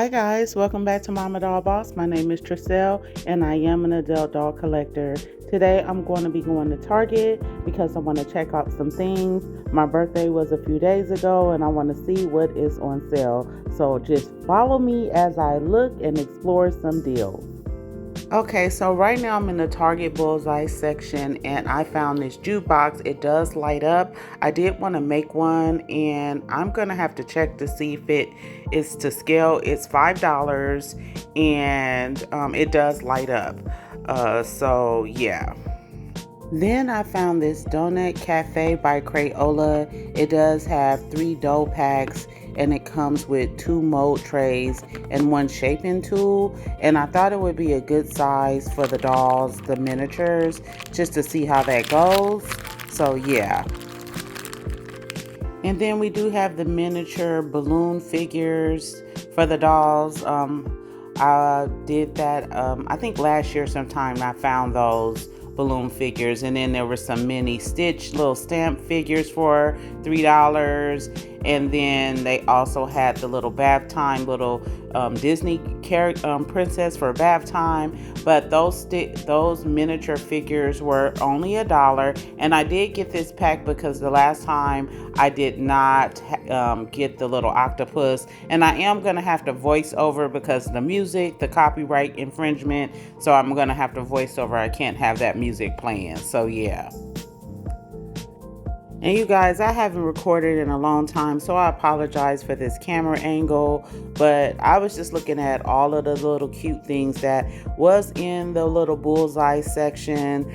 Hi guys, welcome back to Mama Doll Boss. My name is Tricelle and I am an adult doll collector. Today I'm going to be going to Target because I want to check out some things. My birthday was a few days ago and I want to see what is on sale. So just follow me as I look and explore some deals. Okay, so right now I'm in the Target Bullseye section and I found this jukebox. It does light up. I did want to make one and I'm going to have to check to see if it is to scale. It's $5 and it does light up. So yeah. Then I found this Donut Cafe by Crayola. It does have 3 dough packs and it comes with 2 mold trays and 1 shaping tool. And I thought it would be a good size for the dolls, the miniatures, just to see how that goes. So yeah. And then we do have the miniature balloon figures for the dolls. I did that, I think last year sometime I found those balloon figures, and then there were some mini Stitch little stamp figures for $3, and then they also had the little bath time little Disney princess for bath time. But those miniature figures were only $1, and I did get this pack because the last time I did not get the little octopus, and I am gonna have to voice over because the music, the copyright infringement, so I'm gonna have to voice over. I can't have that music playing, so yeah. And you guys, I haven't recorded in a long time, so I apologize for this camera angle, but I was just looking at all of the little cute things that was in the little Bullseye section.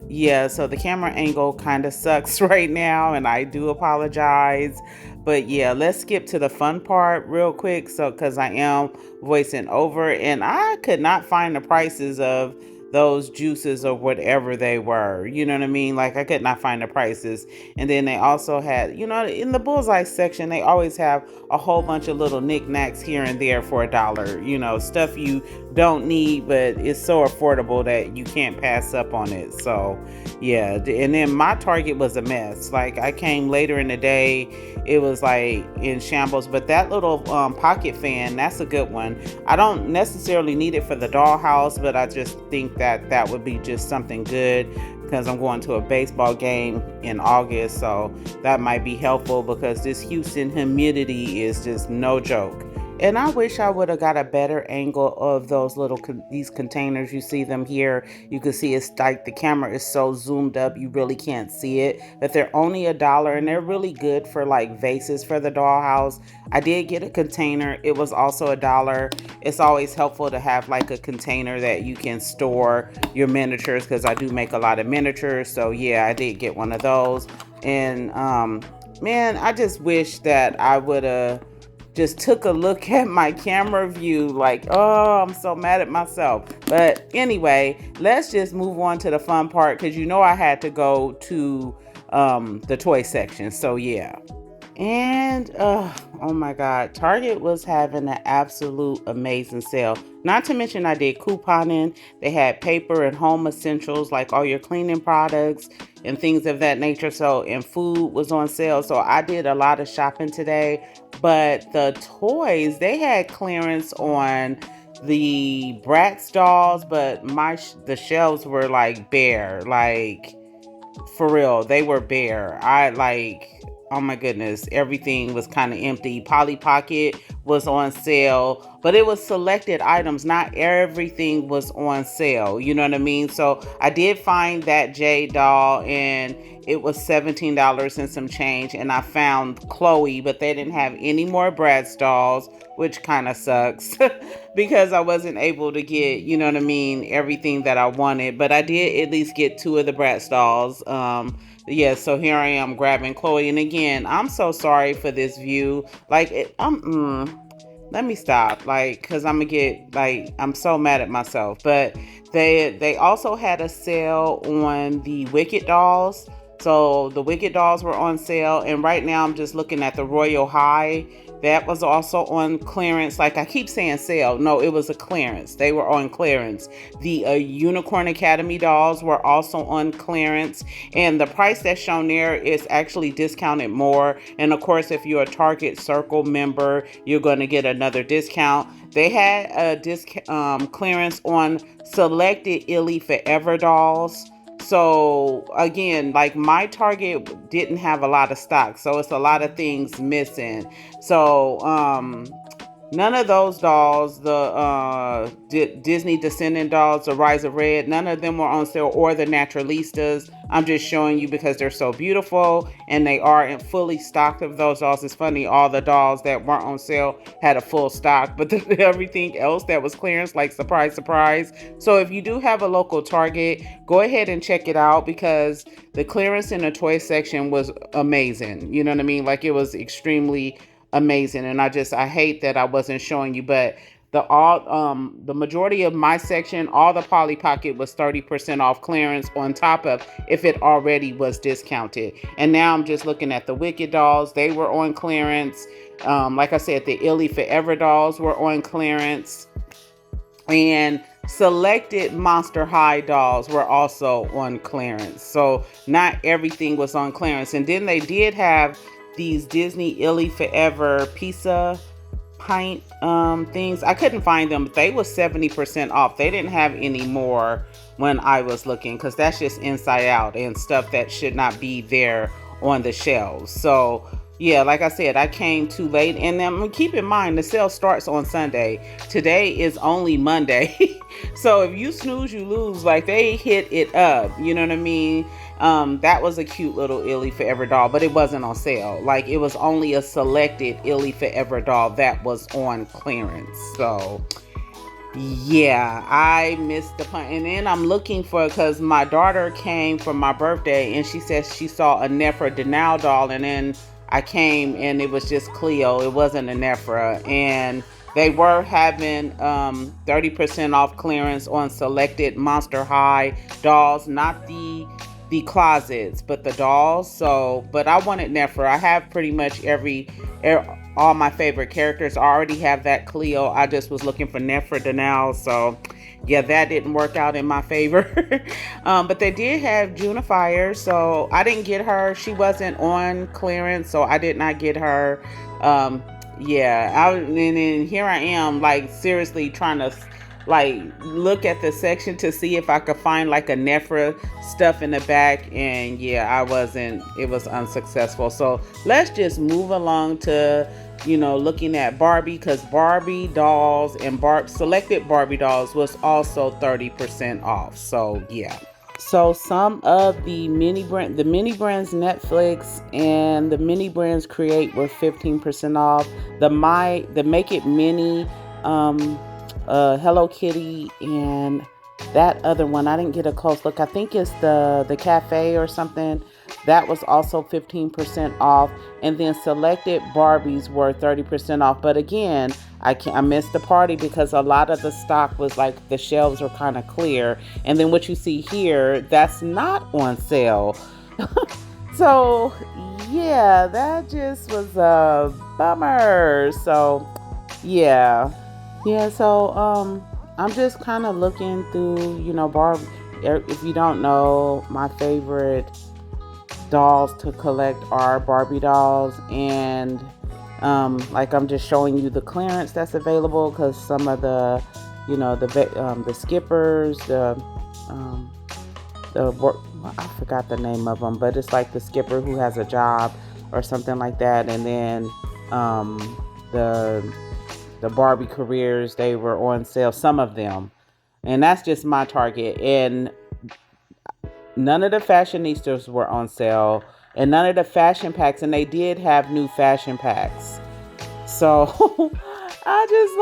Yeah, so the camera angle kind of sucks right now, and I do apologize. But yeah, let's skip to the fun part real quick, so because I am voicing over, and I could not find the prices of those juices or whatever they were, you know what I mean? Like, I could not find the prices. And then they also had, you know, in the Bullseye section, they always have a whole bunch of little knickknacks here and there for $1, you know, stuff you don't need, but it's so affordable that you can't pass up on it. So yeah. And then my Target was a mess. Like, I came later in the day, it was like in shambles. But that little pocket fan, that's a good one. I don't necessarily need it for the dollhouse, but I just think that would be just something good because I'm going to a baseball game in August, so that might be helpful because this Houston humidity is just no joke. And I wish I would have got a better angle of those little these containers. You see them here. You can see it's like the camera is so zoomed up you really can't see it. But they're only $1 and they're really good for like vases for the dollhouse. I did get a container. It was also $1. It's always helpful to have like a container that you can store your miniatures because I do make a lot of miniatures. So yeah, I did get one of those. And man, I just wish that I would have just took a look at my camera view. Like, oh, I'm so mad at myself. But anyway, let's just move on to the fun part because you know I had to go to the toy section. So yeah. And oh my God, Target was having an absolute amazing sale. Not to mention I did couponing. They had paper and home essentials like all your cleaning products and things of that nature. So, and food was on sale. So I did a lot of shopping today. But the toys, they had clearance on the Bratz dolls, but the shelves were like bare. Like, for real, they were bare. Oh my goodness, everything was kind of empty. Polly Pocket was on sale, but it was selected items. Not everything was on sale. You know what I mean? So I did find that Jade doll and it was $17 and some change. And I found Chloe, but they didn't have any more Bratz dolls, which kind of sucks because I wasn't able to get, you know what I mean, everything that I wanted. But I did at least get 2 of the Bratz dolls. Yeah, so here I am grabbing Chloe. And again, I'm so sorry for this view. Like, let me stop, like, because I'm gonna get, like, I'm so mad at myself. But they also had a sale on the Wicked dolls. So the Wicked dolls were on sale, and right now I'm just looking at the Royal High That was also on clearance. Like I keep saying sale. No, it was a clearance. They were on clearance. The Unicorn Academy dolls were also on clearance. And the price that's shown there is actually discounted more. And of course, if you're a Target Circle member, you're going to get another discount. They had a clearance on selected Illy Forever dolls. So again, like my Target didn't have a lot of stock, so it's a lot of things missing. So none of those dolls, the Disney Descendant dolls, the Rise of Red, none of them were on sale, or the Naturalistas. I'm just showing you because they're so beautiful and they are in fully stocked of those dolls. It's funny, all the dolls that weren't on sale had a full stock, but everything else that was clearance, like surprise, surprise. So if you do have a local Target, go ahead and check it out because the clearance in the toy section was amazing. You know what I mean? Like it was extremely amazing. And I hate that I wasn't showing you, but the majority of my section, all the Polly Pocket was 30% off clearance on top of if it already was discounted. And now I'm just looking at the Wicked dolls. They were on clearance. Like I said, the Illy Forever dolls were on clearance. And selected Monster High dolls were also on clearance. So not everything was on clearance. And then they did have these Disney Illy Forever pizza pint things. I couldn't find them, but they was 70% off. They didn't have any more when I was looking because that's just inside out and stuff that should not be there on the shelves. So yeah, like I said, I came too late. And then keep in mind, the sale starts on Sunday. Today is only Monday. So if you snooze, you lose. Like they hit it up. You know what I mean? That was a cute little Illy Forever doll, but it wasn't on sale. Like it was only a selected Illy Forever doll that was on clearance. So yeah, I missed the point. And then I'm looking for, because my daughter came for my birthday and she says she saw a Nephra Denal doll, and then I came and it was just Cleo. It wasn't a Nephra. And they were having 30% off clearance on selected Monster High dolls, not the closets, but the dolls. So, but I wanted Nephra. I have pretty much all my favorite characters. I already have that Cleo. I just was looking for Nephra Denal. So yeah, that didn't work out in my favor. But they did have Junifier, so I didn't get her. She wasn't on clearance, so I did not get her. Yeah, and then here I am, like seriously trying to like look at the section to see if I could find like a Nephra stuff in the back, and yeah, it was unsuccessful. So let's just move along to looking at Barbie, because Barbie dolls and selected Barbie dolls was also 30% off. So yeah. So some of the mini brands Netflix and the mini brands Create were 15% off. The Make It Mini, Hello Kitty, and that other one, I didn't get a close look. I think it's the cafe or something. That was also 15% off. And then selected Barbies were 30% off. But again, I missed the party because a lot of the stock was like the shelves were kind of clear. And then what you see here, that's not on sale. So yeah, that just was a bummer. So yeah. So I'm just kind of looking through, Barbie. If you don't know, my favorite dolls to collect are Barbie dolls, and like I'm just showing you the clearance that's available, because some of the the skippers, I forgot the name of them, but it's like the skipper who has a job or something like that, and then the Barbie careers, they were on sale, some of them, and that's just my Target. And none of the fashionistas were on sale, and none of the fashion packs, and they did have new fashion packs. So I just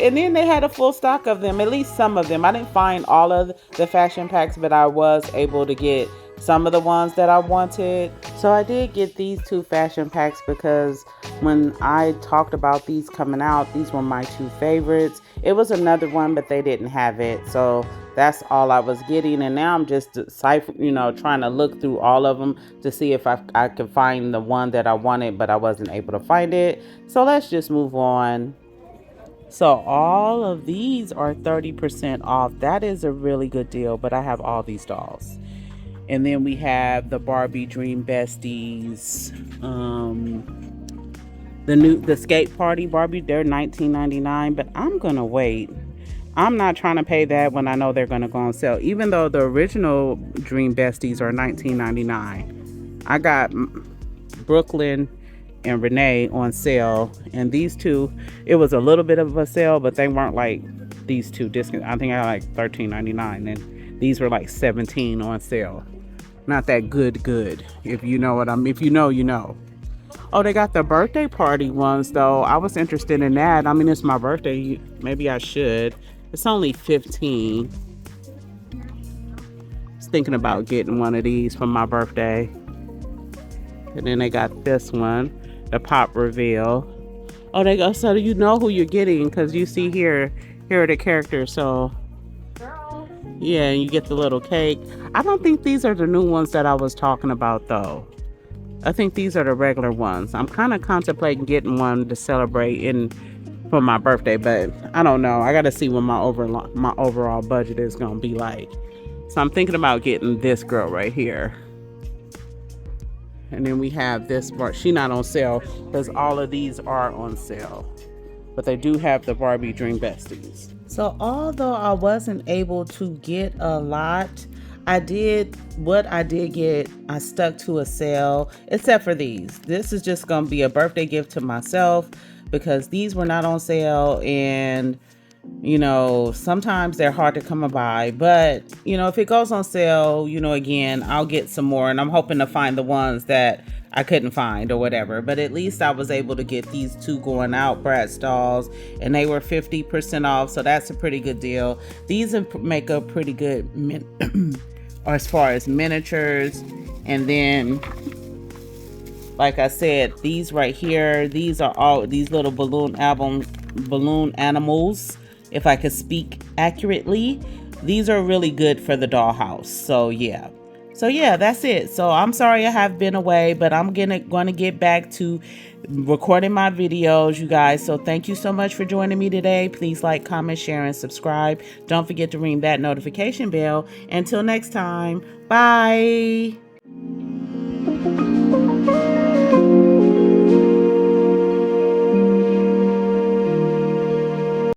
and then they had a full stock of them, at least some of them. I didn't find all of the fashion packs, but I was able to get some of the ones that I wanted. So I did get these two fashion packs because when I talked about these coming out, these were my two favorites. It was another one, but they didn't have it. So that's all I was getting. And now I'm just trying to look through all of them to see if I can find the one that I wanted, but I wasn't able to find it. So let's just move on. So all of these are 30% off. That is a really good deal, but I have all these dolls. And then we have the Barbie Dream Besties. The skate party Barbie, they're $19.99, but I'm gonna wait. I'm not trying to pay that when I know they're gonna go on sale. Even though the original Dream Besties are $19.99. I got Brooklyn and Renee on sale, and these two, it was a little bit of a sale, but they weren't like these two discount. I think I got like $13.99, and these were like $17 on sale. Not that good. If you know what I'm. If you know, you know. Oh, they got the birthday party ones though. I was interested in that. I mean, it's my birthday. Maybe I should. It's only $15. I was thinking about getting one of these for my birthday. And then they got this one, the pop reveal. Oh, they go. So you know who you're getting because you see here are the characters. So yeah, and you get the little cake. I don't think these are the new ones that I was talking about though. I think these are the regular ones. I'm kind of contemplating getting one to celebrate for my birthday, but I don't know. I got to see what my overall budget is going to be like. So I'm thinking about getting this girl right here. And then we have this part. She's not on sale because all of these are on sale. But they do have the Barbie Dream Besties. So although I wasn't able to get a lot, I did get, I stuck to a sale, except for these. This is just gonna be a birthday gift to myself because these were not on sale, and sometimes they're hard to come by, but if it goes on sale, again, I'll get some more, and I'm hoping to find the ones that I couldn't find or whatever. But at least I was able to get these two going out, Bratz dolls, and they were 50% off, so that's a pretty good deal. These make a pretty good as far as miniatures. And then, like I said, these right here, these are all these little balloon animals, if I could speak accurately. These are really good for the dollhouse. So yeah, that's it. So I'm sorry I have been away, but I'm gonna get back to recording my videos, you guys. So thank you so much for joining me today. Please like, comment, share, and subscribe. Don't forget to ring that notification bell. Until next time, bye.